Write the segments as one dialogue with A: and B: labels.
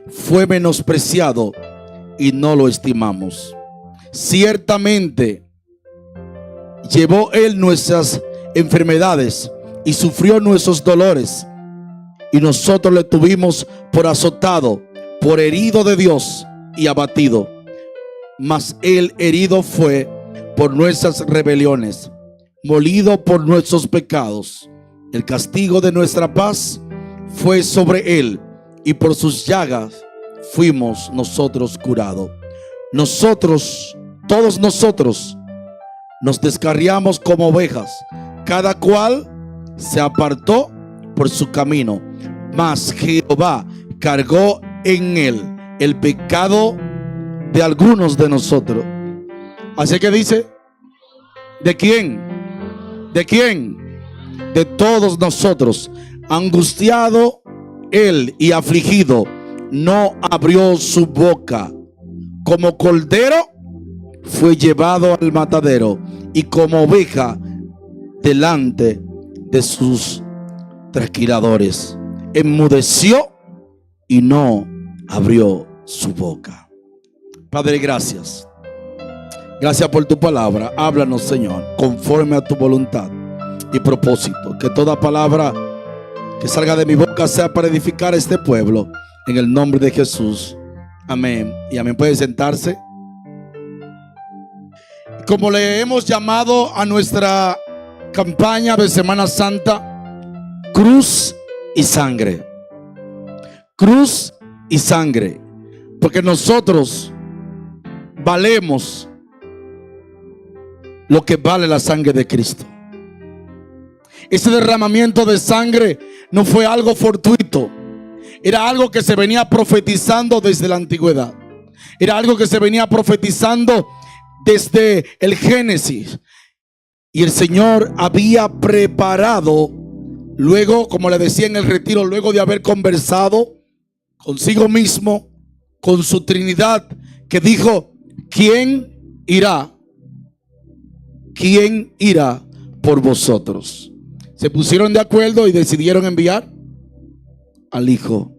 A: fue menospreciado y no lo estimamos. Ciertamente llevó él nuestras enfermedades y sufrió nuestros dolores, y nosotros le tuvimos por azotado, por herido de Dios y abatido. Mas él herido fue por nuestras rebeliones, molido por nuestros pecados. El castigo de nuestra paz fue sobre él, y por sus llagas fuimos nosotros curados. Nosotros, todos nosotros, nos descarriamos como ovejas, cada cual se apartó por su camino, mas Jehová cargó en él el pecado de algunos de nosotros. Así que dice, ¿de quién? ¿De quién? De todos nosotros. Angustiado él y afligido, no abrió su boca. Como cordero fue llevado al matadero, y como oveja delante de sus trasquiladores, enmudeció y no abrió su boca. Padre, gracias. Gracias por tu palabra. Háblanos, Señor, conforme a tu voluntad y propósito. Que toda palabra que salga de mi boca sea para edificar a este pueblo, en el nombre de Jesús. Amén y amén. Puede sentarse. Como le hemos llamado a nuestra campaña de Semana Santa, cruz y sangre. Cruz y sangre. Porque nosotros valemos lo que vale la sangre de Cristo. Ese derramamiento de sangre no fue algo fortuito. Era algo que se venía profetizando desde la antigüedad. Era algo que se venía profetizando desde el Génesis. Y el Señor había preparado, luego, como le decía en el retiro, luego de haber conversado consigo mismo, con su Trinidad, que dijo: ¿quién irá? ¿Quién irá por vosotros? Se pusieron de acuerdo y decidieron enviar al Hijo.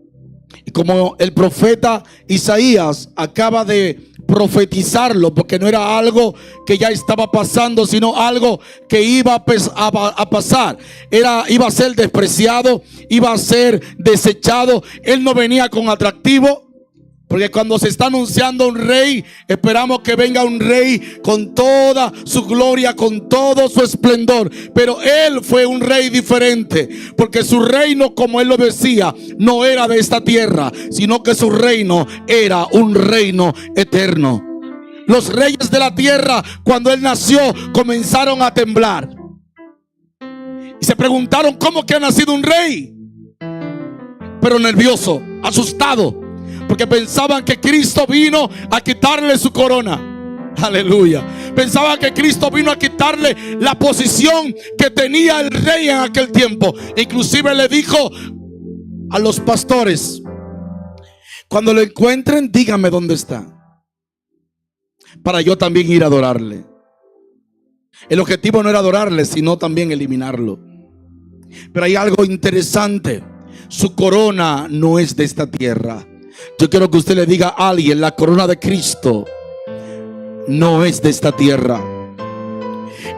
A: Y como el profeta Isaías acaba de profetizarlo, porque no era algo que ya estaba pasando, sino algo que iba a pasar. Iba a ser despreciado, iba a ser desechado. Él no venía con atractivo, porque cuando se está anunciando un rey, esperamos que venga un rey con toda su gloria, con todo su esplendor. Pero él fue un rey diferente, porque su reino, como él lo decía, no era de esta tierra, sino que su reino era un reino eterno. Los reyes de la tierra, cuando él nació, comenzaron a temblar y se preguntaron: ¿cómo que ha nacido un rey? Pero nervioso, asustado, porque pensaban que Cristo vino a quitarle su corona. Aleluya. Pensaban que Cristo vino a quitarle la posición que tenía el rey en aquel tiempo. Inclusive le dijo a los pastores: cuando lo encuentren, díganme dónde está, para yo también ir a adorarle. El objetivo no era adorarle, sino también eliminarlo. Pero hay algo interesante: su corona no es de esta tierra. Yo quiero que usted le diga a alguien: la corona de Cristo no es de esta tierra.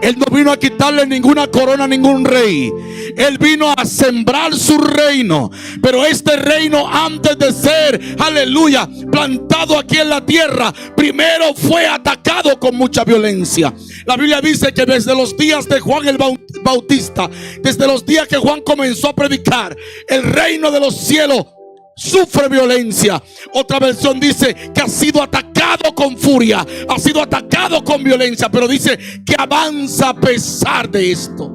A: Él no vino a quitarle ninguna corona a ningún rey. Él vino a sembrar su reino. Pero este reino, antes de ser, aleluya, plantado aquí en la tierra, primero fue atacado con mucha violencia. La Biblia dice que desde los días de Juan el Bautista, desde los días que Juan comenzó a predicar, el reino de los cielos sufre violencia. Otra versión dice que ha sido atacado con furia, ha sido atacado con violencia, pero dice que avanza a pesar de esto.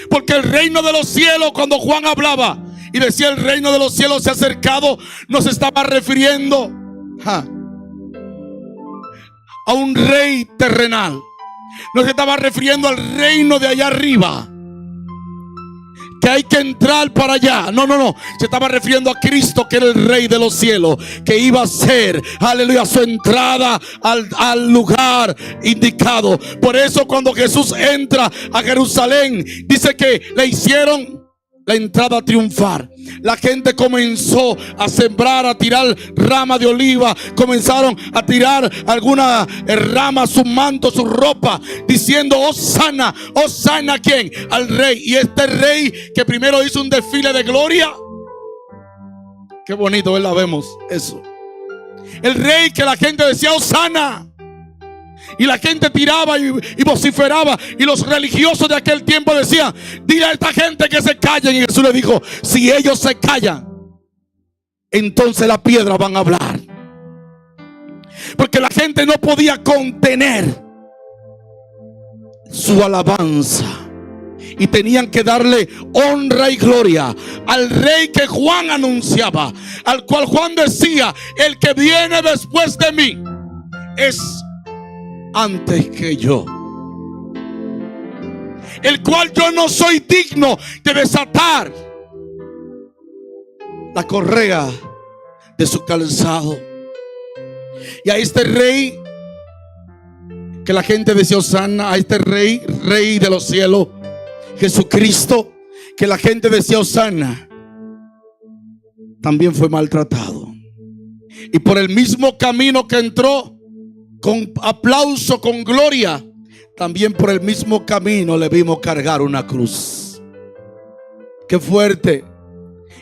A: Porque el reino de los cielos, cuando Juan hablaba y decía el reino de los cielos se ha acercado, no se estaba refiriendo a un rey terrenal, no se estaba refiriendo al reino de allá arriba, que hay que entrar para allá. No. Se estaba refiriendo a Cristo, que era el rey de los cielos, que iba a ser, aleluya, su entrada al lugar indicado. Por eso cuando Jesús entra a Jerusalén, dice que le hicieron la entrada triunfal. La gente comenzó a sembrar, a tirar ramas de oliva. Comenzaron a tirar algunas ramas, su manto, su ropa, diciendo: Hosana, Hosana, ¿a quién? Al rey. Y este rey que primero hizo un desfile de gloria. Qué bonito, ¿verdad? Vemos eso. El rey que la gente decía: Hosana. Y la gente tiraba y vociferaba. Y los religiosos de aquel tiempo decían: dile a esta gente que se callen. Y Jesús le dijo: si ellos se callan, entonces las piedras van a hablar. Porque la gente no podía contener su alabanza. Y tenían que darle honra y gloria al rey que Juan anunciaba, al cual Juan decía: el que viene después de mí es antes que yo, el cual yo no soy digno de desatar la correa de su calzado. Y a este rey que la gente decía: Hosana, a este rey, rey de los cielos, Jesucristo, que la gente decía: Hosana, también fue maltratado. Y por el mismo camino que entró, con aplauso, con gloria, también por el mismo camino le vimos cargar una cruz. Qué fuerte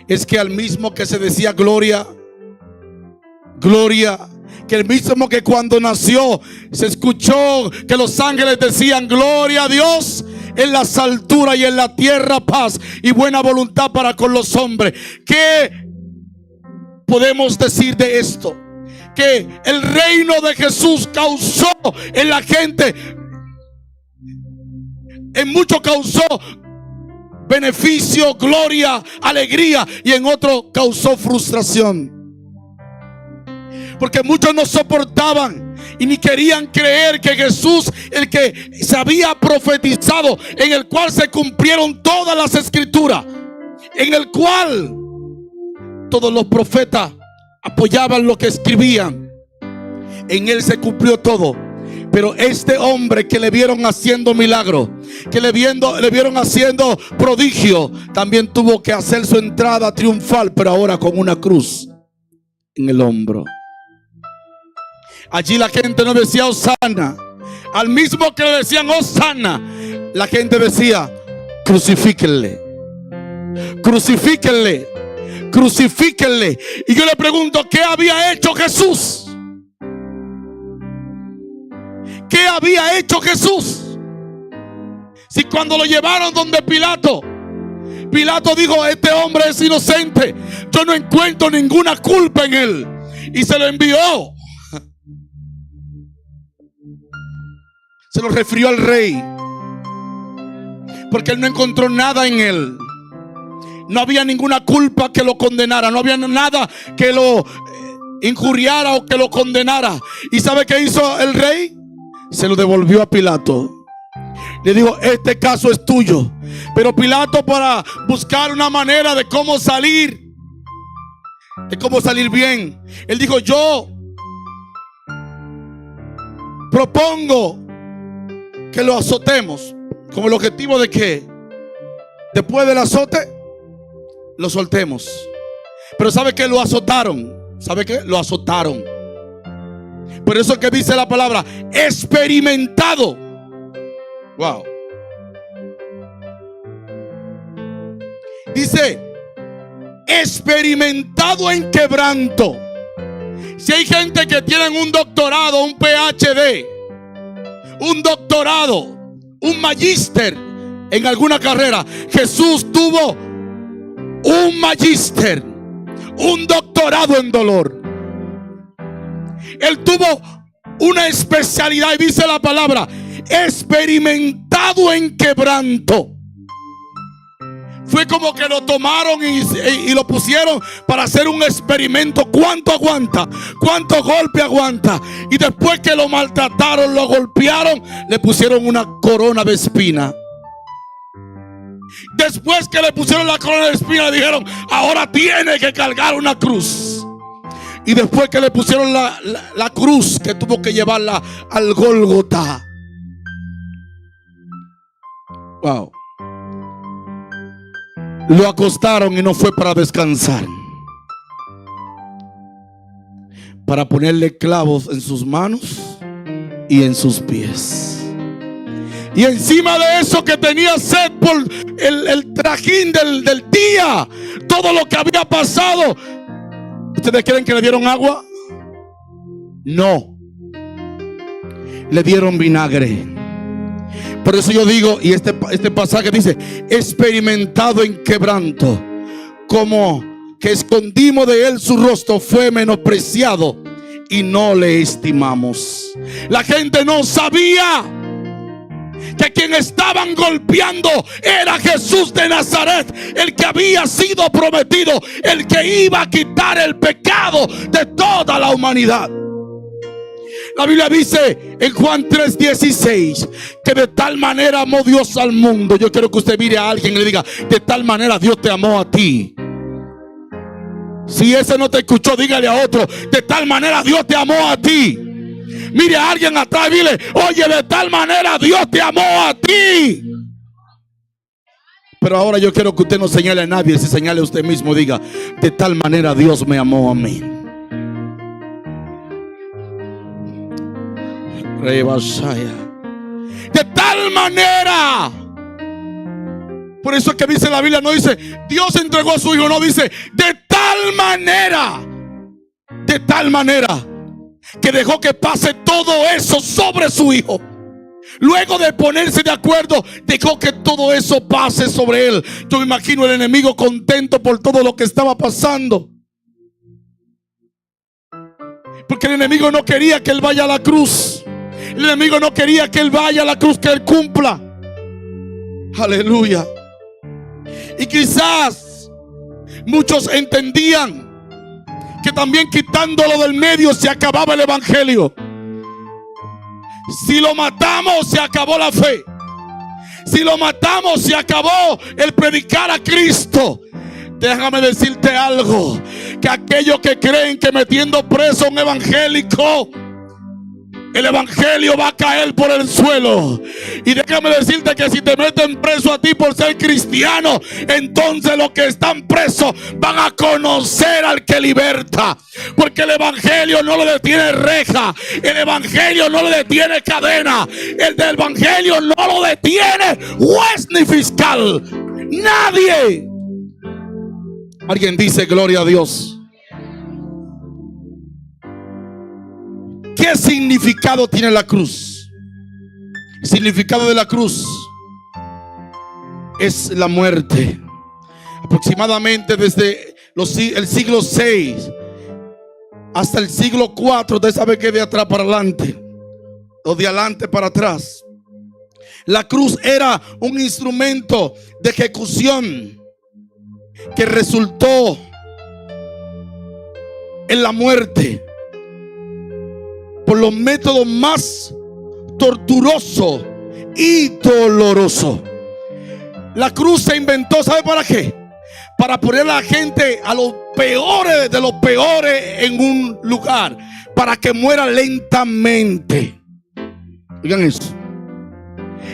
A: es que al mismo que se decía gloria, gloria, que el mismo que cuando nació se escuchó que los ángeles decían: gloria a Dios en las alturas y en la tierra paz y buena voluntad para con los hombres. ¿Qué podemos decir de esto? Que el reino de Jesús causó en la gente, en mucho causó beneficio, gloria, alegría, y en otro causó frustración. Porque muchos no soportaban y ni querían creer que Jesús, el que se había profetizado, en el cual se cumplieron todas las escrituras, en el cual todos los profetas apoyaban lo que escribían, en él se cumplió todo. Pero este hombre que le vieron haciendo milagros, que le vieron haciendo prodigio, también tuvo que hacer su entrada triunfal, pero ahora con una cruz en el hombro. Allí la gente no decía: Hosana. Al mismo que le decían Hosana, la gente decía: crucifíquenle, crucifíquenle, crucifíquenle. Y yo le pregunto: ¿qué había hecho Jesús? ¿Qué había hecho Jesús? Si cuando lo llevaron donde Pilato, Pilato dijo: este hombre es inocente, yo no encuentro ninguna culpa en él, y se lo envió. Se lo refirió al rey, porque él no encontró nada en él. No había ninguna culpa que lo condenara, no había nada que lo injuriara o que lo condenara. ¿Y sabe qué hizo el rey? Se lo devolvió a Pilato. Le dijo: este caso es tuyo. Pero Pilato, para buscar una manera de cómo salir bien, él dijo: yo propongo que lo azotemos, con el objetivo de que después del azote lo soltemos. Pero ¿sabe qué? Lo azotaron. ¿Sabe qué? Lo azotaron. Por eso que dice la palabra experimentado. Wow. Dice experimentado en quebranto. Si hay gente que tienen un doctorado, un PhD, un doctorado, un magíster en alguna carrera, Jesús tuvo un magíster, un doctorado en dolor. Él tuvo una especialidad, y dice la palabra experimentado en quebranto. Fue como que lo tomaron y lo pusieron para hacer un experimento. ¿Cuánto aguanta? ¿Cuánto golpe aguanta? Y después que lo maltrataron, lo golpearon, le pusieron una corona de espina. Después que le pusieron la corona de espina, le dijeron: ahora tiene que cargar una cruz. Y después que le pusieron la cruz, que tuvo que llevarla al Gólgota. Wow. Lo acostaron y no fue para descansar, para ponerle clavos en sus manos y en sus pies. Y encima de eso, que tenía sed por el trajín del día, todo lo que había pasado. ¿Ustedes creen que le dieron agua? No, le dieron vinagre. Por eso yo digo, y este pasaje dice: experimentado en quebranto, como que escondimos de él su rostro, fue menospreciado y no le estimamos. La gente no sabía que quien estaban golpeando era Jesús de Nazaret, el que había sido prometido, el que iba a quitar el pecado de toda la humanidad. La Biblia dice en Juan 3:16 que de tal manera amó Dios al mundo. Yo quiero que usted mire a alguien y le diga: de tal manera Dios te amó a ti. Si ese no te escuchó, dígale a otro: de tal manera Dios te amó a ti. Mire a alguien atrás y dile: oye, de tal manera Dios te amó a ti. Pero ahora yo quiero que usted no señale a nadie, se señale a usted mismo. Diga: de tal manera Dios me amó a mí. De tal manera. Por eso es que dice la Biblia, no dice Dios entregó a su hijo, no, dice de tal manera. De tal manera que dejó que pase todo eso sobre su hijo. Luego de ponerse de acuerdo, dejó que todo eso pase sobre él. Yo me imagino el enemigo contento por todo lo que estaba pasando, porque el enemigo no quería que él vaya a la cruz. El enemigo no quería que él vaya a la cruz, que él cumpla. Aleluya. Y quizás muchos entendían que también quitándolo del medio se acababa el evangelio. Si lo matamos, se acabó la fe. Si lo matamos, se acabó el predicar a Cristo. Déjame decirte algo: que aquellos que creen que metiendo preso a un evangélico, el evangelio va a caer por el suelo. Y déjame decirte que si te meten preso a ti por ser cristiano, entonces los que están presos van a conocer al que liberta. Porque el evangelio no le detiene reja, el evangelio no le detiene cadena, el del evangelio no lo detiene juez ni fiscal, nadie. Alguien dice gloria a Dios. ¿Qué significado tiene la cruz? El significado de la cruz es la muerte. Aproximadamente desde el siglo VI hasta el siglo IV, usted sabe que de atrás para adelante o de adelante para atrás, la cruz era un instrumento de ejecución que resultó en la muerte por los métodos más torturosos y dolorosos. La cruz se inventó, ¿sabe para qué? Para poner a la gente, a los peores de los peores, en un lugar, para que muera lentamente. Oigan eso.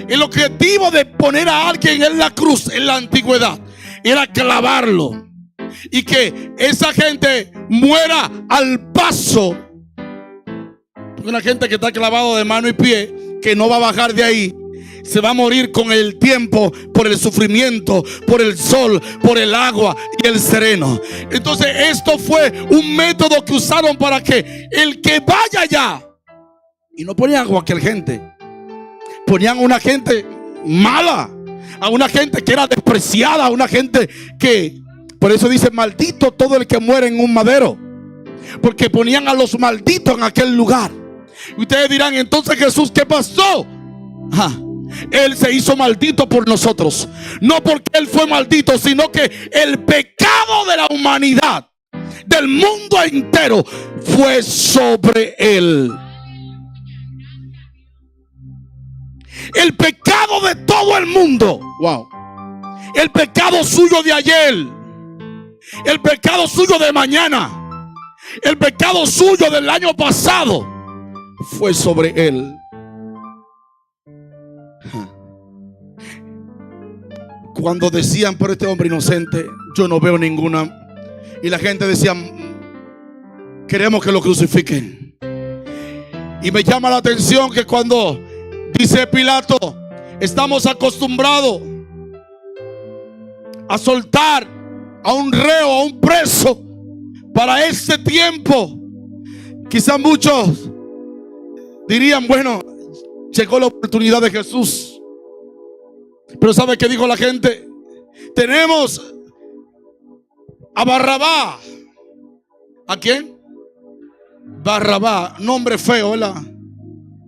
A: El objetivo de poner a alguien en la cruz en la antigüedad era clavarlo y que esa gente muera al paso. Una gente que está clavado de mano y pie, que no va a bajar de ahí, se va a morir con el tiempo, por el sufrimiento, por el sol, por el agua y el sereno. Entonces esto fue un método que usaron para que el que vaya allá, y no ponían a cualquier gente, ponían a una gente mala, a una gente que era despreciada, a una gente que, por eso dice maldito todo el que muere en un madero, porque ponían a los malditos en aquel lugar. Ustedes dirán, entonces Jesús, ¿qué pasó? Él se hizo maldito por nosotros, no porque él fue maldito, sino que el pecado de la humanidad, del mundo entero, fue sobre él. El pecado de todo el mundo, wow. El pecado suyo de ayer, el pecado suyo de mañana, el pecado suyo del año pasado, fue sobre él. cuando decían por este hombre inocente, yo no veo ninguna. Y la gente decía, queremos que lo crucifiquen. Y me llama la atención que cuando dice Pilato, estamos acostumbrados a soltar a un reo, a un preso para este tiempo. Quizás muchos dirían, bueno, llegó la oportunidad de Jesús. Pero ¿sabe qué dijo la gente? Tenemos a Barrabás. ¿A quién? Barrabás, nombre feo, ¿verdad?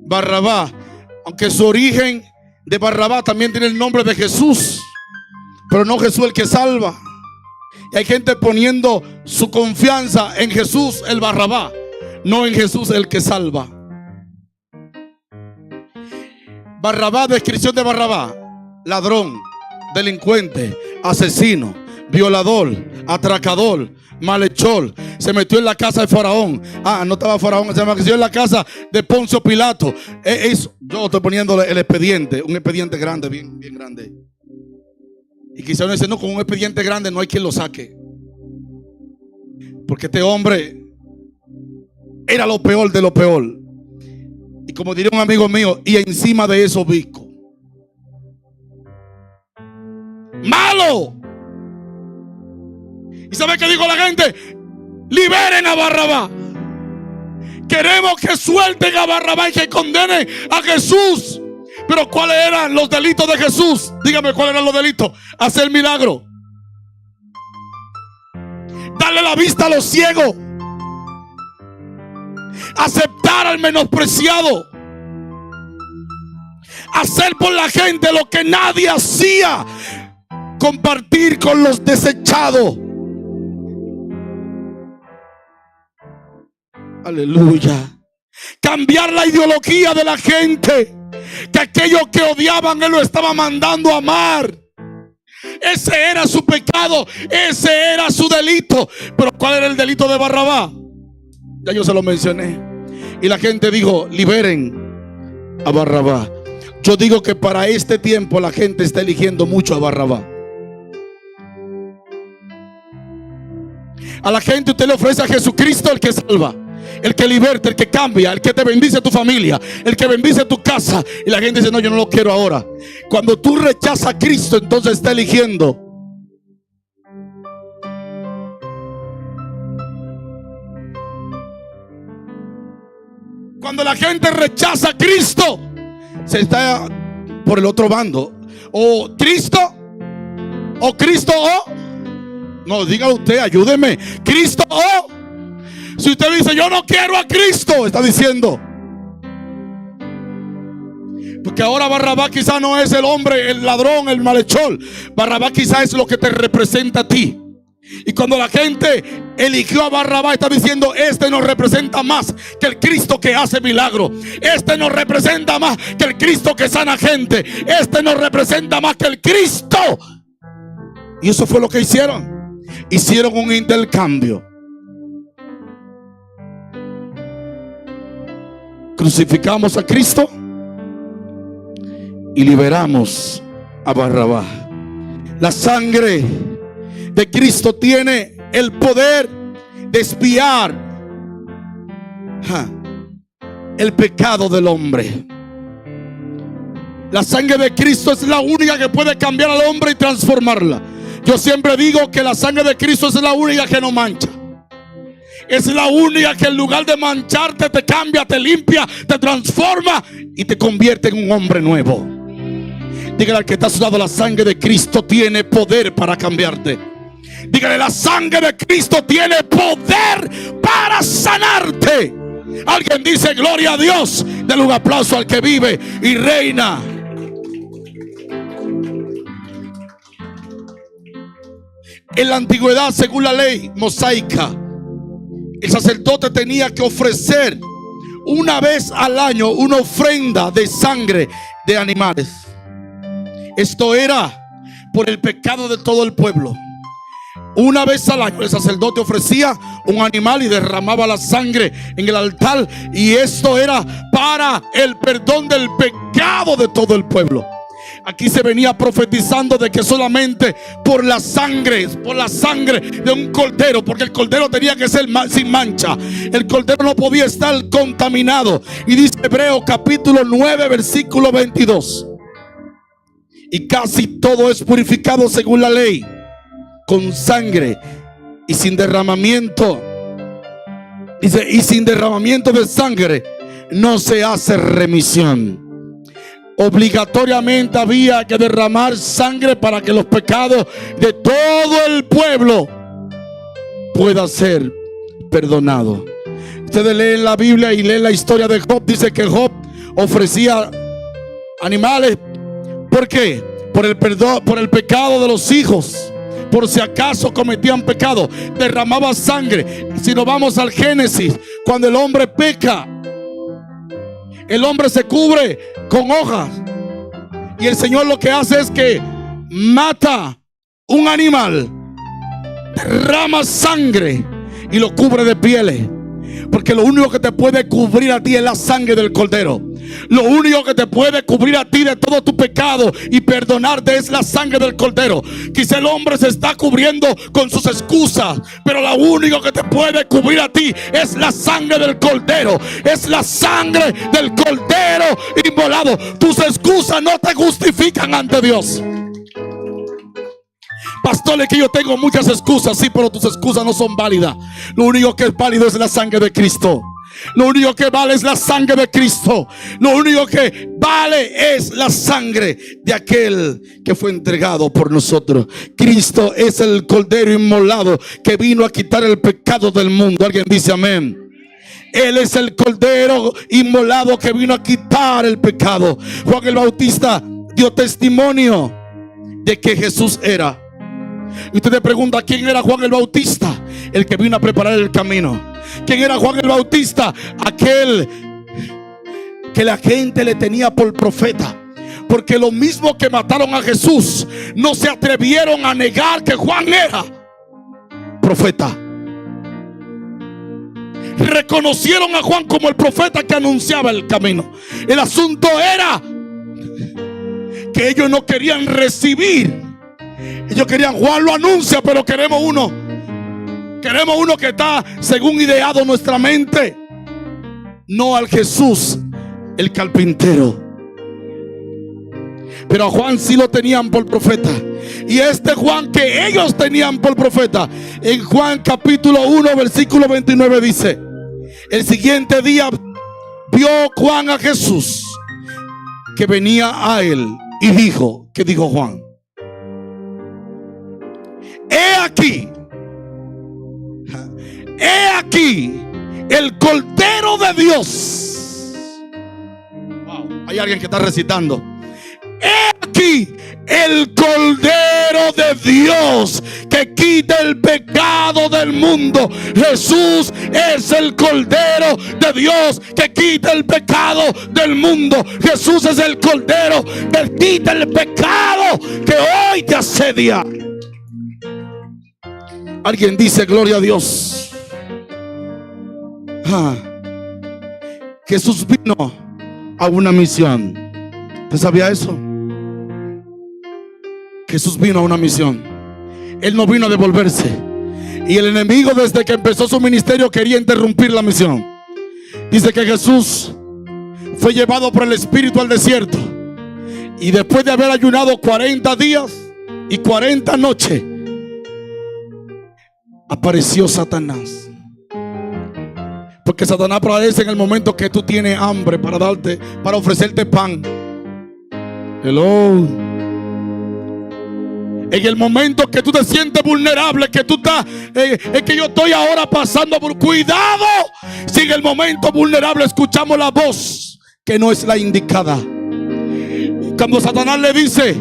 A: Barrabás, aunque su origen de Barrabás también tiene el nombre de Jesús, pero no Jesús el que salva. Y hay gente poniendo su confianza en Jesús el Barrabás, no en Jesús el que salva. Barrabás, descripción de Barrabás: ladrón, delincuente, asesino, violador, atracador, malhechor. Se metió en la casa de Faraón. No estaba Faraón, se metió en la casa de Poncio Pilato. Yo estoy poniéndole el expediente, un expediente grande, bien grande. Y quizá uno dice, no, con un expediente grande no hay quien lo saque, porque este hombre era lo peor de lo peor. Y como diría un amigo mío, y encima de eso visco. Malo. ¿Y sabe qué dijo la gente? Liberen a Barrabás. Queremos que suelten a Barrabás y que condenen a Jesús. Pero ¿cuáles eran los delitos de Jesús? Dígame cuáles eran los delitos. Hacer milagro, darle la vista a los ciegos, aceptar al menospreciado, hacer por la gente lo que nadie hacía, compartir con los desechados. Aleluya. Cambiar la ideología de la gente, que aquellos que odiaban Él lo estaba mandando a amar. Ese era su pecado, ese era su delito. Pero ¿cuál era el delito de Barrabás? Ya yo se lo mencioné. Y la gente dijo, liberen a Barrabás. Yo digo que para este tiempo la gente está eligiendo mucho a Barrabás. A la gente usted le ofrece a Jesucristo, el que salva, el que liberta, el que cambia, el que te bendice tu familia, el que bendice tu casa. Y la gente dice, no, yo no lo quiero ahora. Cuando tú rechazas a Cristo, entonces está eligiendo. Cuando la gente rechaza a Cristo, se está por el otro bando. O Cristo, o Cristo, o no, diga usted, ayúdeme. Cristo, o si usted dice yo no quiero a Cristo, está diciendo, porque ahora Barrabás quizá no es el hombre, el ladrón, el malhechor. Barrabás quizá es lo que te representa a ti. Y cuando la gente eligió a Barrabás, está diciendo, este nos representa más que el Cristo que hace milagros. Este nos representa más que el Cristo que sana gente. Este nos representa más que el Cristo. Y eso fue lo que hicieron. Hicieron un intercambio. Crucificamos a Cristo y liberamos a Barrabás. La sangre de Cristo tiene el poder de expiar el pecado del hombre. La sangre de Cristo es la única que puede cambiar al hombre y transformarla. Yo siempre digo que la sangre de Cristo es la única que no mancha. Es la única que en lugar de mancharte te cambia, te limpia, te transforma y te convierte en un hombre nuevo. Dígale al que está a su lado, la sangre de Cristo tiene poder para cambiarte. Dígale, la sangre de Cristo tiene poder para sanarte. Alguien dice gloria a Dios. Denle un aplauso al que vive y reina. En la antigüedad, según la ley mosaica, el sacerdote tenía que ofrecer una vez al año una ofrenda de sangre de animales. Esto era por el pecado de todo el pueblo. Una vez al año el sacerdote ofrecía un animal y derramaba la sangre en el altar, y esto era para el perdón del pecado de todo el pueblo. Aquí se venía profetizando de que solamente por la sangre de un cordero, porque el cordero tenía que ser sin mancha, el cordero no podía estar contaminado. Y dice Hebreos capítulo 9 versículo 22: y casi todo es purificado según la ley, con sangre y sin derramamiento. Dice, y sin derramamiento de sangre no se hace remisión. Obligatoriamente había que derramar sangre para que los pecados de todo el pueblo puedan ser perdonados. Ustedes leen la Biblia y leen la historia de Job. Dice que Job ofrecía animales. ¿Por qué? Por el perdón, por el pecado de los hijos, por si acaso cometían pecado, derramaba sangre. Si nos vamos al Génesis, cuando el hombre peca, el hombre se cubre con hojas, y el Señor lo que hace es que mata un animal, derrama sangre y lo cubre de pieles. Porque lo único que te puede cubrir a ti es la sangre del cordero. Lo único que te puede cubrir a ti de todo tu pecado y perdonarte es la sangre del cordero. Quizá el hombre se está cubriendo con sus excusas, pero lo único que te puede cubrir a ti es la sangre del cordero. Es la sangre del cordero inmolado. Tus excusas no te justifican ante Dios. Pastor, es que yo tengo muchas excusas. Sí, pero tus excusas no son válidas. Lo único que es válido es la sangre de Cristo. Lo único que vale es la sangre de Cristo. Lo único que vale es la sangre de aquel que fue entregado por nosotros. Cristo es el cordero inmolado que vino a quitar el pecado del mundo. ¿Alguien dice amén? Él es el cordero inmolado que vino a quitar el pecado. Juan el Bautista dio testimonio de que Jesús era. Y usted le pregunta, ¿quién era Juan el Bautista? El que vino a preparar el camino. ¿Quién era Juan el Bautista? Aquel que la gente le tenía por profeta. Porque lo mismo que mataron a Jesús, no se atrevieron a negar que Juan era profeta. Reconocieron a Juan como el profeta que anunciaba el camino. El asunto era que ellos no querían recibir. Ellos querían, Juan lo anuncia, pero queremos uno que está según ideado nuestra mente, no al Jesús el carpintero. Pero a Juan sí lo tenían por profeta. Y este Juan que ellos tenían por profeta, en Juan capítulo 1 versículo 29 dice: el siguiente día vio Juan a Jesús que venía a él y dijo, ¿qué dijo Juan? He aquí el Cordero de Dios. Wow, hay alguien que está recitando. He aquí el Cordero de Dios que quita el pecado del mundo. Jesús es el Cordero de Dios que quita el pecado del mundo. Jesús es el Cordero que quita el pecado que hoy te asedia. Alguien dice gloria a Dios. Jesús vino a una misión. ¿Usted sabía eso? Jesús vino a una misión. Él no vino a devolverse. Y el enemigo, desde que empezó su ministerio, quería interrumpir la misión. Dice que Jesús fue llevado por el Espíritu al desierto. Y después de haber ayunado 40 días y 40 noches, apareció Satanás. Porque Satanás aparece en el momento que tú tienes hambre para ofrecerte pan. Hello. En el momento que tú te sientes vulnerable, que tú estás, es que yo estoy ahora pasando por cuidado. Si en el momento vulnerable escuchamos la voz que no es la indicada. Cuando Satanás le dice,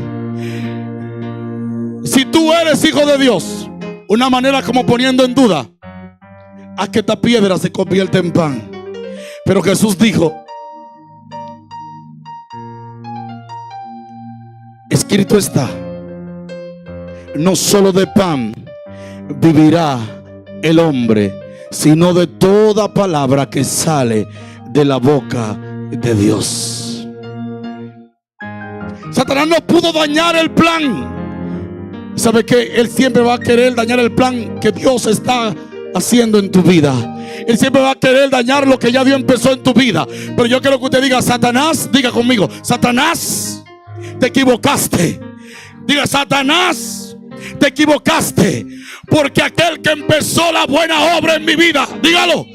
A: si tú eres hijo de Dios, una manera como poniendo en duda, haz que esta piedra se convierta en pan. Pero Jesús dijo, escrito está, no solo de pan vivirá el hombre, sino de toda palabra que sale de la boca de Dios. Satanás no pudo dañar el plan. ¿Sabe qué? Él siempre va a querer dañar el plan que Dios está haciendo en tu vida. Él siempre va a querer dañar lo que ya Dios empezó en tu vida. Pero yo quiero que usted diga: Satanás, diga conmigo: Satanás, te equivocaste. Diga: Satanás, te equivocaste. Porque aquel que empezó la buena obra en mi vida, dígalo,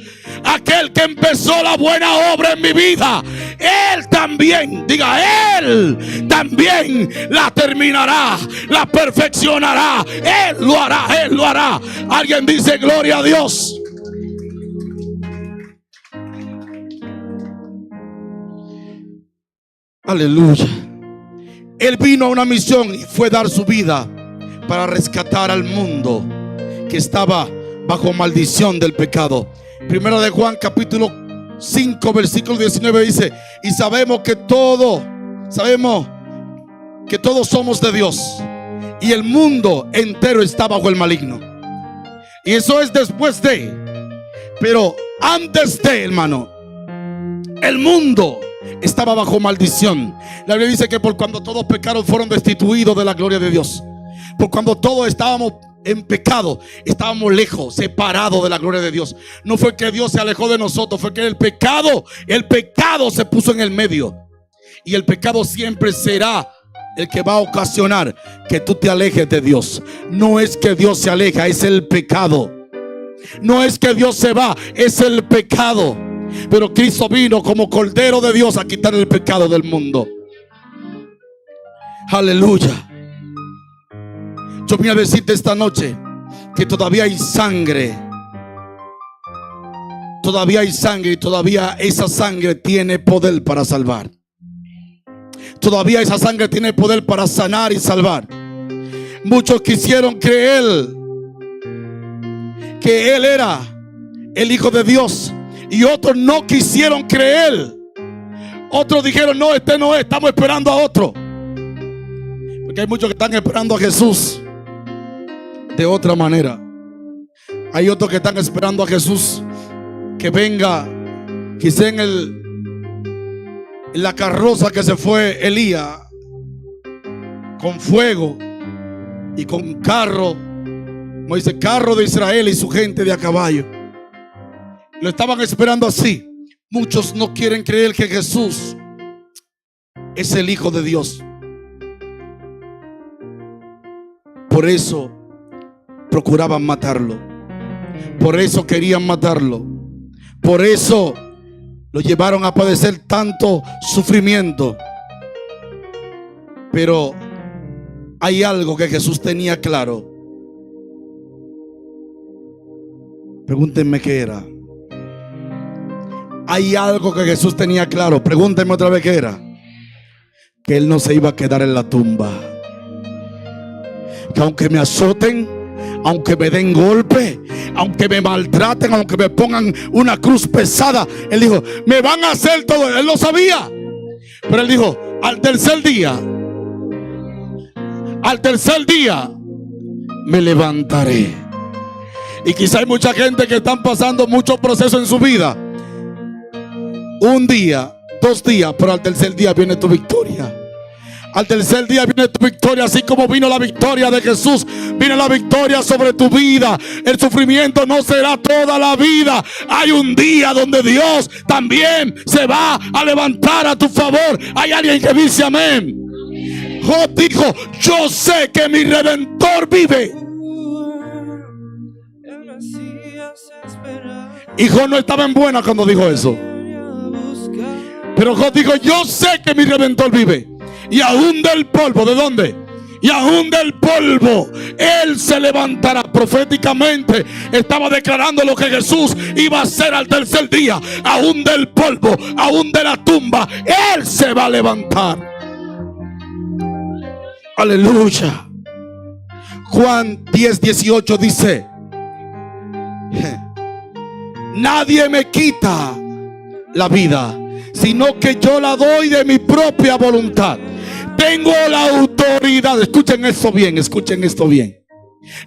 A: aquel que empezó la buena obra en mi vida, Él también, diga, Él también la terminará, la perfeccionará. Él lo hará, Él lo hará. Alguien dice: gloria a Dios. Aleluya. Él vino a una misión y fue dar su vida para rescatar al mundo que estaba bajo maldición del pecado. Primera de Juan capítulo 5 versículo 19 dice: y sabemos que todos somos de Dios, y el mundo entero está bajo el maligno. Y eso es después de, pero antes de, hermano, el mundo estaba bajo maldición. La Biblia dice que por cuando todos pecaron fueron destituidos de la gloria de Dios. Por cuando todos estábamos en pecado, estábamos lejos, separados de la gloria de Dios. No fue que Dios se alejó de nosotros, fue que el pecado se puso en el medio. Y el pecado siempre será el que va a ocasionar que tú te alejes de Dios. No es que Dios se aleja, es el pecado. No es que Dios se va, es el pecado. Pero Cristo vino como Cordero de Dios a quitar el pecado del mundo. Aleluya. Yo vine a decirte esta noche que todavía hay sangre. Todavía hay sangre, y todavía esa sangre tiene poder para salvar. Todavía esa sangre tiene poder para sanar y salvar. Muchos quisieron creer que Él era el Hijo de Dios, y otros no quisieron creer. Otros dijeron: no, este no es, estamos esperando a otro. Porque hay muchos que están esperando a Jesús de otra manera. Hay otros que están esperando a Jesús que venga, quizá en la carroza que se fue Elías, con fuego y con carro, como dice, carro de Israel y su gente de a caballo. Lo estaban esperando así. Muchos no quieren creer que Jesús es el Hijo de Dios. Por eso procuraban matarlo. Por eso querían matarlo. Por eso lo llevaron a padecer tanto sufrimiento. Pero hay algo que Jesús tenía claro. Pregúntenme qué era. Hay algo que Jesús tenía claro. Pregúntenme otra vez qué era. Que Él no se iba a quedar en la tumba. Que aunque me azoten, aunque me den golpe, aunque me maltraten, aunque me pongan una cruz pesada, Él dijo: me van a hacer todo. Él lo sabía. Pero Él dijo: al tercer día me levantaré. Y quizá hay mucha gente que están pasando muchos procesos en su vida. Un día, 2 días, pero al tercer día viene tu victoria. Al tercer día viene tu victoria. Así como vino la victoria de Jesús, viene la victoria sobre tu vida. El sufrimiento no será toda la vida. Hay un día donde Dios también se va a levantar a tu favor. Hay alguien que dice amén. Job dijo: yo sé que mi Redentor vive. Y Job no estaba en buena cuando dijo eso. Pero Job dijo: yo sé que mi Redentor vive. Y aún del polvo, ¿de dónde? Y aún del polvo Él se levantará. Proféticamente estaba declarando lo que Jesús iba a hacer al tercer día. Aún del polvo, aún de la tumba, Él se va a levantar. Aleluya. Juan 10:18 dice: nadie me quita la vida, sino que yo la doy de mi propia voluntad. Tengo la autoridad. Escuchen esto bien, escuchen esto bien.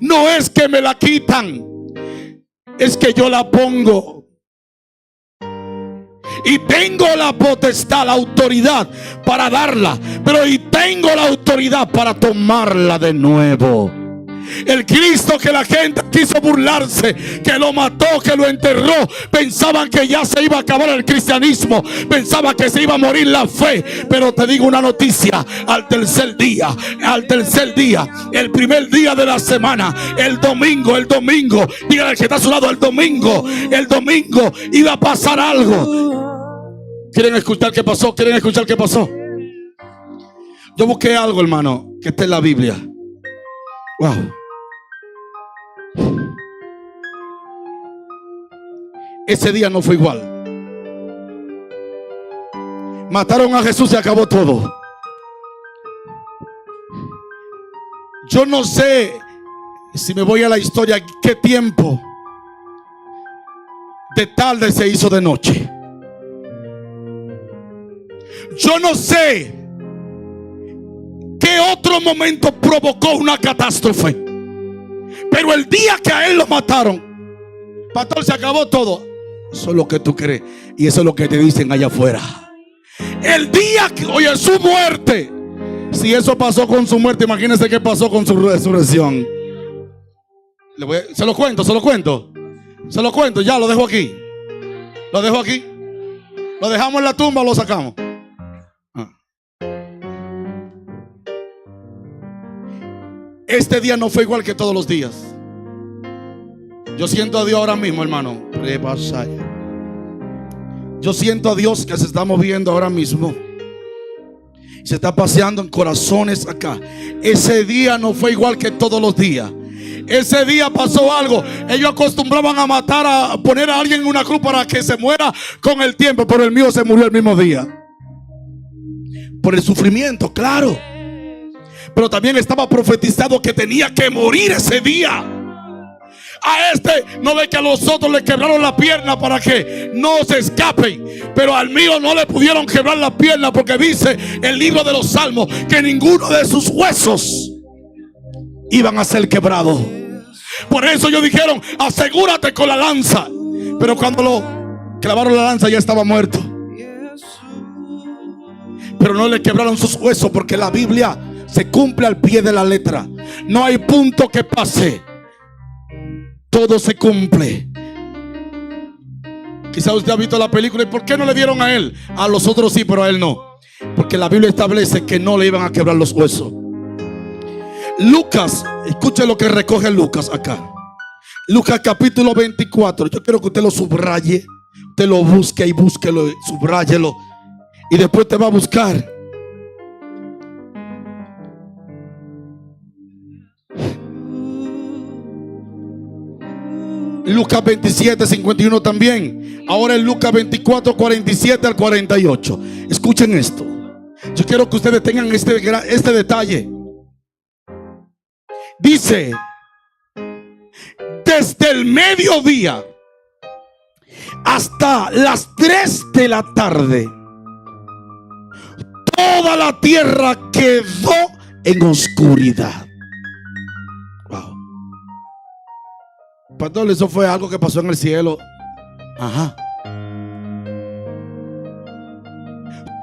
A: No es que me la quitan, es que yo la pongo. y tengo la potestad, la autoridad para darla, pero y tengo la autoridad para tomarla de nuevo. El Cristo que la gente quiso burlarse, que lo mató, que lo enterró, pensaban que ya se iba a acabar el cristianismo, pensaban que se iba a morir la fe. Pero te digo una noticia: al tercer día, el primer día de la semana, el domingo, dígale al que está a su lado, el domingo iba a pasar algo. ¿Quieren escuchar qué pasó? Yo busqué algo, hermano, que está en la Biblia. Wow. Ese día no fue igual. Mataron a Jesús y acabó todo. Yo no sé si me voy a la historia, qué tiempo de tarde se hizo de noche. Yo no sé qué otro momento provocó una catástrofe, pero el día que a él lo mataron, pastor, se acabó todo. Eso es lo que tú crees y eso es lo que te dicen allá afuera. El día que, oye, su muerte, si eso pasó con su muerte, imagínense qué pasó con su resurrección. Se lo cuento, ya lo dejo aquí. Lo dejamos en la tumba o lo sacamos. Este día no fue igual que todos los días. Yo siento a Dios ahora mismo, hermano. Yo siento a Dios que se está moviendo ahora mismo. Se está paseando en corazones acá. Ese día no fue igual que todos los días. Ese día pasó algo. Ellos acostumbraban a matar, a poner a alguien en una cruz para que se muera con el tiempo, pero el mío se murió el mismo día. Por el sufrimiento, claro. Pero también estaba profetizado que tenía que morir ese día. A este no ve que a los otros le quebraron la pierna para que no se escapen, pero al mío no le pudieron quebrar la pierna, porque dice el libro de los Salmos que ninguno de sus huesos iban a ser quebrados. Por eso ellos dijeron: asegúrate con la lanza. Pero cuando lo clavaron la lanza ya estaba muerto. Pero no le quebraron sus huesos, porque la Biblia se cumple al pie de la letra. No hay punto que pase. Todo se cumple. Quizá usted ha visto la película. ¿Y por qué no le dieron a él? A los otros sí, pero a él no. Porque la Biblia establece que no le iban a quebrar los huesos. Lucas, escuche lo que recoge Lucas acá. Lucas capítulo 24. Yo quiero que usted lo subraye. Usted lo busque y búsquelo, subráyelo. Y después te va a buscar. Lucas 27, 51 también. Ahora en Lucas 24, 47 al 48. Escuchen esto. Yo quiero que ustedes tengan este detalle. Dice: desde el mediodía hasta las 3 de la tarde, toda la tierra quedó en oscuridad. Wow. Pastor, eso fue algo que pasó en el cielo. Ajá.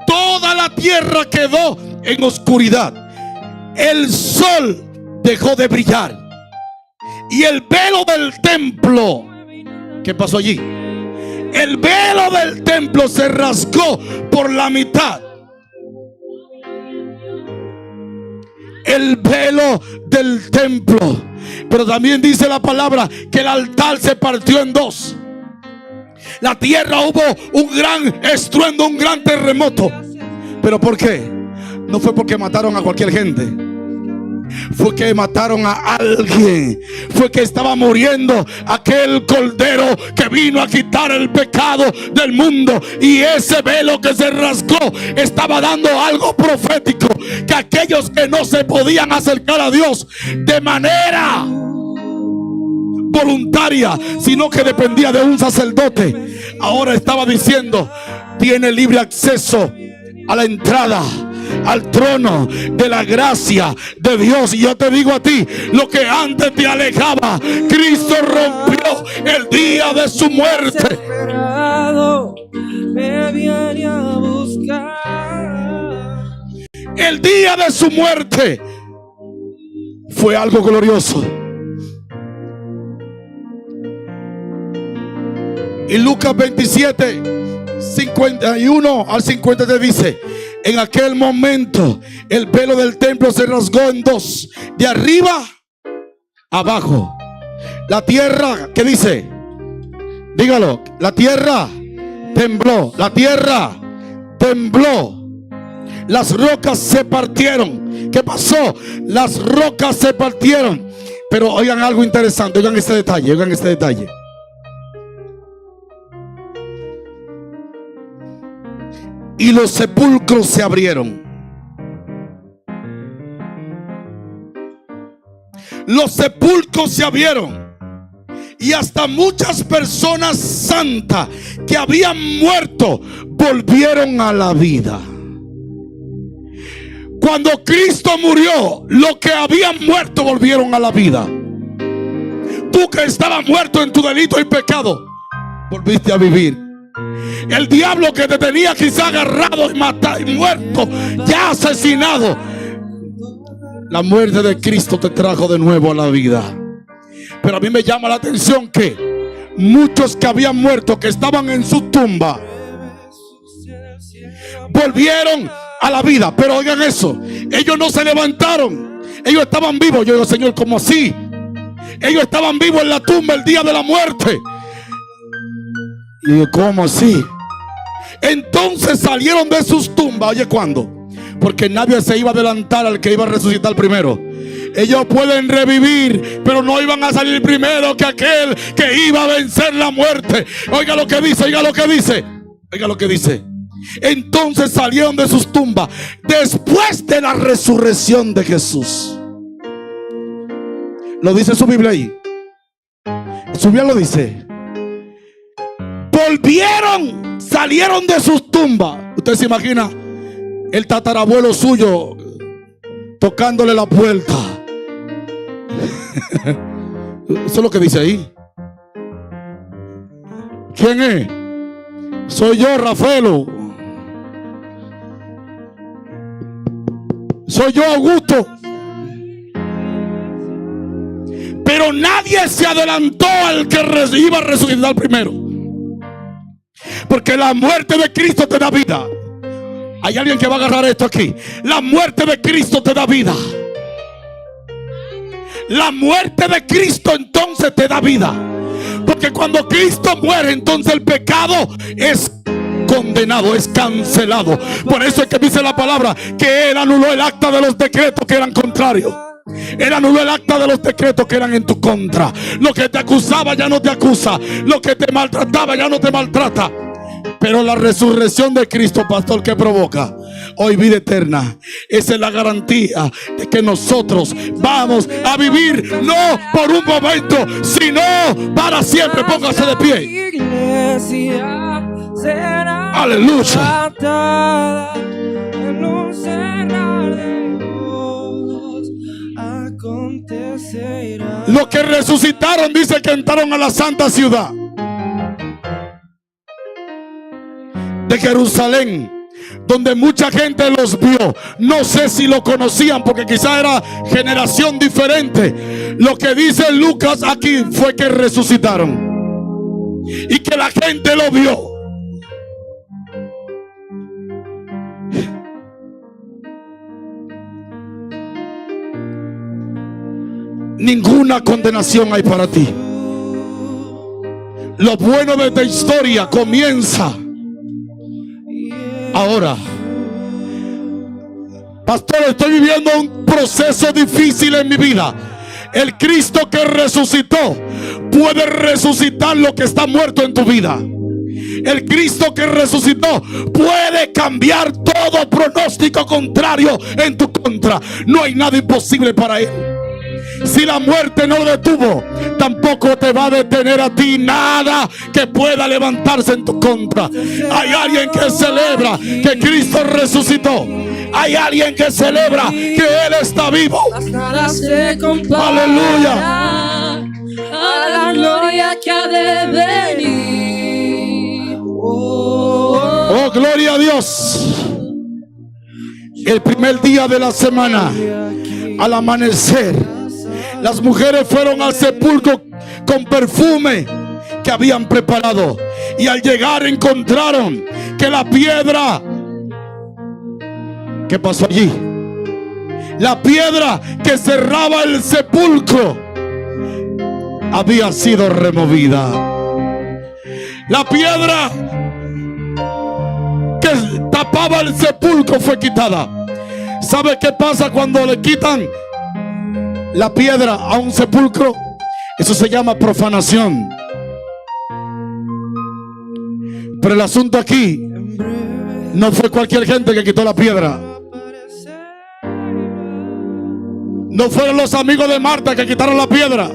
A: Toda la tierra quedó en oscuridad. El sol dejó de brillar. Y el velo del templo, ¿qué pasó allí? El velo del templo se rasgó por la mitad. El velo del templo. Pero también dice la palabra que el altar se partió en dos. La tierra, hubo un gran estruendo, un gran terremoto. ¿Pero por qué? No fue porque mataron a cualquier gente. Fue que mataron a alguien. Fue que estaba muriendo aquel cordero que vino a quitar el pecado del mundo. Y ese velo que se rasgó estaba dando algo profético, que aquellos que no se podían acercar a Dios de manera voluntaria, sino que dependía de un sacerdote, ahora estaba diciendo: tiene libre acceso a la entrada al trono de la gracia de Dios. Y yo te digo a ti, lo que antes te alejaba, Cristo rompió el día de su muerte.
B: me viene a buscar.
A: El día de su muerte fue algo glorioso. Y Lucas 27, 51 al 50 te dice: en aquel momento el velo del templo se rasgó en dos, de arriba abajo. La tierra, ¿qué dice? Dígalo. La tierra tembló. La tierra tembló. Las rocas se partieron. ¿Qué pasó? Las rocas se partieron. Pero oigan algo interesante. Oigan este detalle. Oigan este detalle. Y los sepulcros se abrieron. Los sepulcros se abrieron. Y hasta muchas personas santas que habían muerto volvieron a la vida. Cuando Cristo murió, los que habían muerto volvieron a la vida. Tú que estabas muerto en tu delito y pecado, volviste a vivir. El diablo que te tenía quizá agarrado y matado y muerto, ya asesinado, la muerte de Cristo te trajo de nuevo a la vida. Pero a mí me llama la atención que muchos que habían muerto, que estaban en su tumba, volvieron a la vida. Pero oigan eso, ellos no se levantaron, ellos estaban vivos. Yo digo, Señor, ¿cómo así? Ellos estaban vivos en la tumba el día de la muerte. Y digo, ¿cómo así? Entonces salieron de sus tumbas. Oye, ¿cuándo? Porque nadie se iba a adelantar al que iba a resucitar primero. Ellos pueden revivir, pero no iban a salir primero que aquel que iba a vencer la muerte. Oiga lo que dice, oiga lo que dice, oiga lo que dice. Entonces salieron de sus tumbas después de la resurrección de Jesús. Lo dice su Biblia ahí. Su Biblia lo dice. Volvieron, salieron de sus tumbas. Usted se imagina el tatarabuelo suyo tocándole la puerta. Eso es lo que dice ahí. ¿Quién es? Soy yo, Rafaelo. Soy yo, Augusto. Pero nadie se adelantó al que iba a resucitar primero. Porque la muerte de Cristo te da vida. Hay alguien que va a agarrar esto aquí. La muerte de Cristo te da vida. La muerte de Cristo entonces te da vida. Porque cuando Cristo muere, entonces el pecado es condenado, es cancelado. Por eso es que dice la palabra que Él anuló el acta de los decretos que eran contrarios. Él anuló el acta de los decretos que eran en tu contra. Lo que te acusaba ya no te acusa. Lo que te maltrataba ya no te maltrata. Pero la resurrección de Cristo, pastor, ¿qué provoca? Hoy vida eterna. Esa es la garantía de que nosotros vamos a vivir no por un momento, sino para siempre. Póngase de pie. Aleluya. Los que resucitaron dice que entraron a la santa ciudad de Jerusalén, donde mucha gente los vio. No sé si lo conocían porque quizá era generación diferente. Lo que dice Lucas aquí fue que resucitaron y que la gente lo vio. Ninguna condenación hay para ti. Lo bueno de esta historia comienza ahora. Pastor, estoy viviendo un proceso difícil en mi vida. El Cristo que resucitó puede resucitar lo que está muerto en tu vida. El Cristo que resucitó puede cambiar todo pronóstico contrario en tu contra. No hay nada imposible para Él. Si la muerte no lo detuvo, tampoco te va a detener a ti nada que pueda levantarse en tu contra. Hay alguien que celebra que Cristo resucitó. Hay alguien que celebra que Él está vivo. Aleluya.
B: A la gloria que ha de venir. Oh, oh, oh.
A: Oh, gloria a Dios. El primer día de la semana, al amanecer, las mujeres fueron al sepulcro con perfume que habían preparado, y al llegar encontraron que la piedra, ¿qué pasó allí? La piedra que cerraba el sepulcro había sido removida. La piedra que tapaba el sepulcro fue quitada. ¿Sabe qué pasa cuando le quitan la piedra a un sepulcro? Eso se llama profanación. Pero el asunto aquí no fue cualquier gente que quitó la piedra. No fueron los amigos de Marta que quitaron la piedra.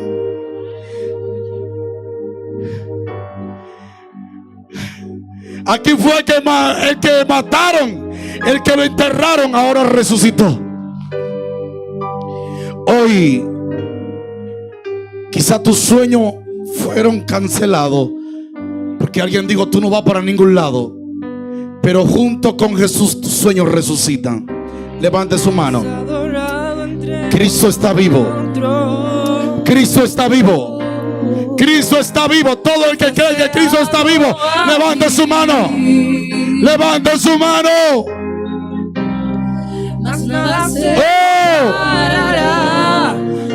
A: Aquí fue el que mataron, el que lo enterraron, ahora resucitó. Hoy quizá tus sueños fueron cancelados porque alguien dijo: tú no vas para ningún lado. Pero junto con Jesús tus sueños resucitan. Levante su mano. Cristo está vivo. Cristo está vivo. Cristo está vivo. Todo el que cree que Cristo está vivo, levante su mano. Levante su mano. Oh,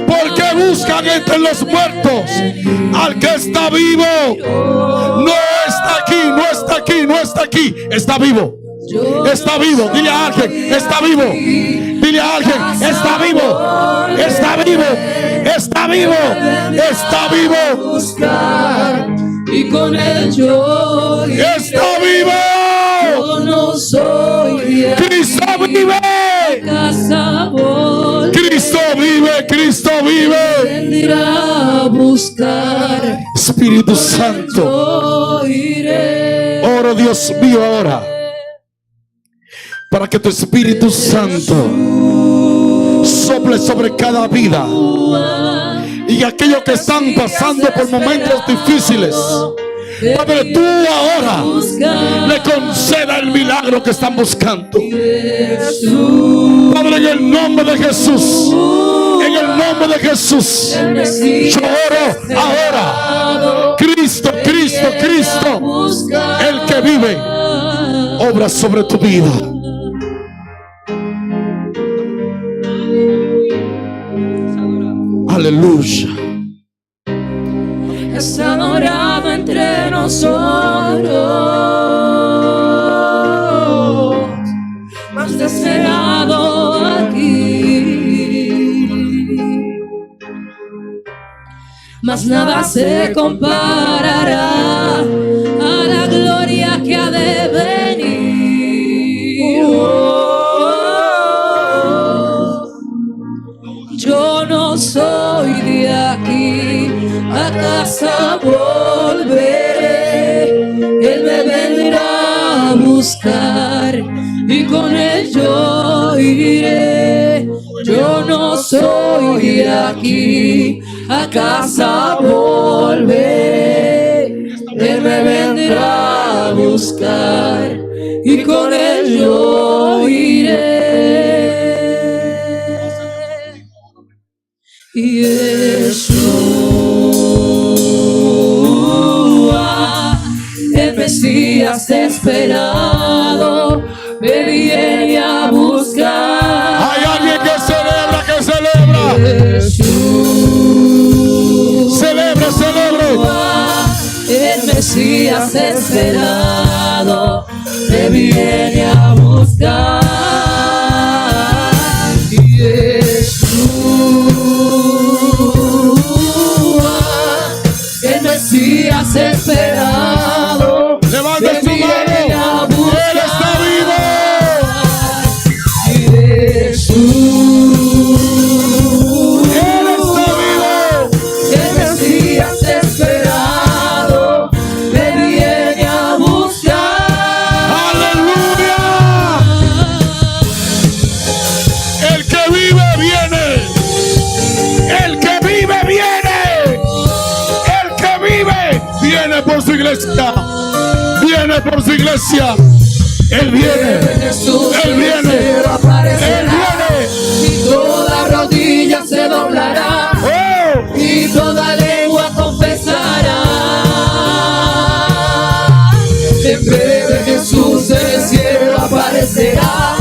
A: ¿por qué buscan entre los muertos al que está vivo? No está aquí, no está aquí, no está aquí. Está vivo. Está vivo. Dile a alguien: está vivo. Dile a alguien: está vivo. Está vivo. Está vivo. Está vivo.
B: Y con él yo
A: está vivo.
B: Yo no soy
A: Cristo vive. Cristo vive. Cristo vive.
B: Vendrá a buscar.
A: Espíritu Santo, oro, Dios mío, ahora para que tu Espíritu Santo sople sobre cada vida, y aquellos que están pasando por momentos difíciles, Padre, tú ahora le conceda el milagro que están buscando. Padre, en el nombre de Jesús, en el nombre de Jesús, yo oro ahora. Cristo, Cristo, Cristo, el que vive, obra sobre tu vida. Aleluya.
B: Es adorado entre nosotros, más deseado aquí, mas nada se comparará a la gloria que ha de venir. Yo no soy de aquí, a casa volveré. Él me vendrá a buscar y con él yo iré. Yo no soy de aquí, a casa volveré. Él me vendrá a buscar y con él yo iré. Yeshua, el Mesías esperado, me viene a buscar.
A: Hay alguien que celebra,
B: Jesús,
A: celebra, celebra.
B: el Mesías esperado, me viene a buscar. El Mesías esperado,
A: Levanta su mano. Él está vivo.
B: Jesús,
A: Él está vivo.
B: el Mesías esperado, me viene a buscar.
A: Aleluya. El que vive viene. El que vive viene. El que vive viene por su iglesia. viene por su iglesia. Él viene.
B: Jesús
A: Él viene.
B: Él aparecerá.
A: Él viene.
B: Y toda rodilla se doblará.
A: Oh.
B: Y toda lengua confesará. En breve Jesús en el cielo aparecerá.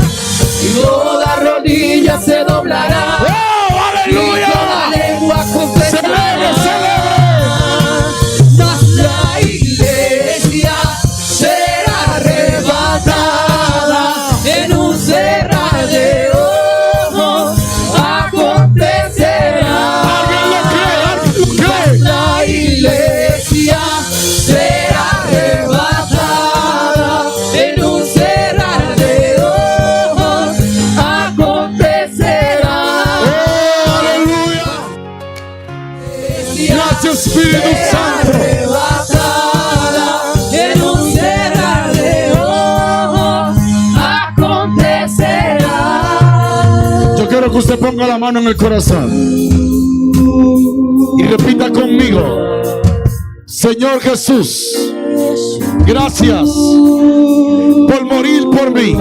B: Y toda rodilla se doblará.
A: Oh, aleluya.
B: Y toda lengua confesará. Mas la iglesia será arrebatada en un cerrar de ojos. Acontecerá.
A: ¿Alguien lo cree?
B: La iglesia será arrebatada en un cerrar de ojos. Acontecerá.
A: Oh, aleluya. Gracias, Espíritu Santo.
B: Arrebatada en un cerrar de ojos. Acontecerá.
A: Yo quiero que usted ponga la mano en el corazón y repita conmigo: Señor Jesús, gracias por morir por mí.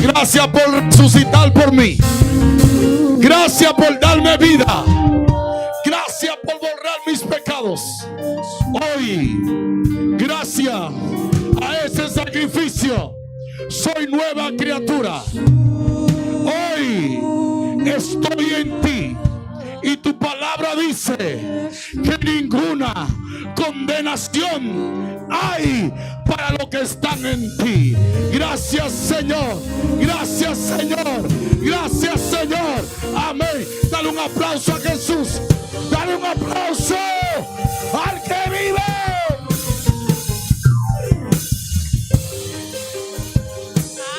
A: Gracias por resucitar por mí. Gracias por darme vida. Gracias por borrar mis pecados. Hoy, gracias a ese sacrificio, soy nueva criatura. Hoy estoy en ti. Y tu palabra dice que ninguna condenación hay para los que están en ti. Gracias, Señor. Gracias, Señor. Gracias, Señor. Amén. Dale un aplauso a Jesús. Dale un aplauso al que vive.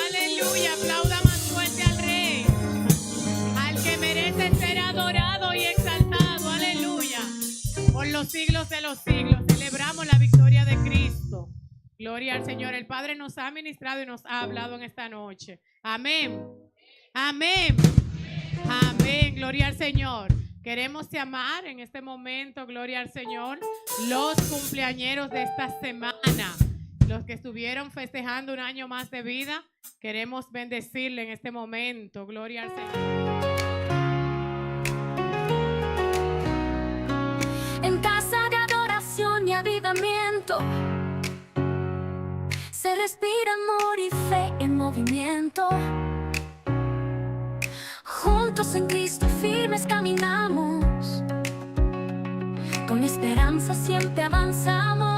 C: Aleluya, aplauda más fuerte al Rey, al que merece ser adorado y exaltado. Aleluya, por los siglos de los siglos. Celebramos la victoria de Cristo. Gloria al Señor. El Padre nos ha ministrado y nos ha hablado en esta noche. Amén. Amén. Amén. Gloria al Señor. Queremos llamar en este momento, gloria al Señor, los cumpleañeros de esta semana, los que estuvieron festejando un año más de vida. Queremos bendecirle en este momento. Gloria al Señor.
D: En casa de adoración y avivamiento se respira amor y fe en movimiento. Juntos en Cristo firmes caminamos, con esperanza siempre avanzamos.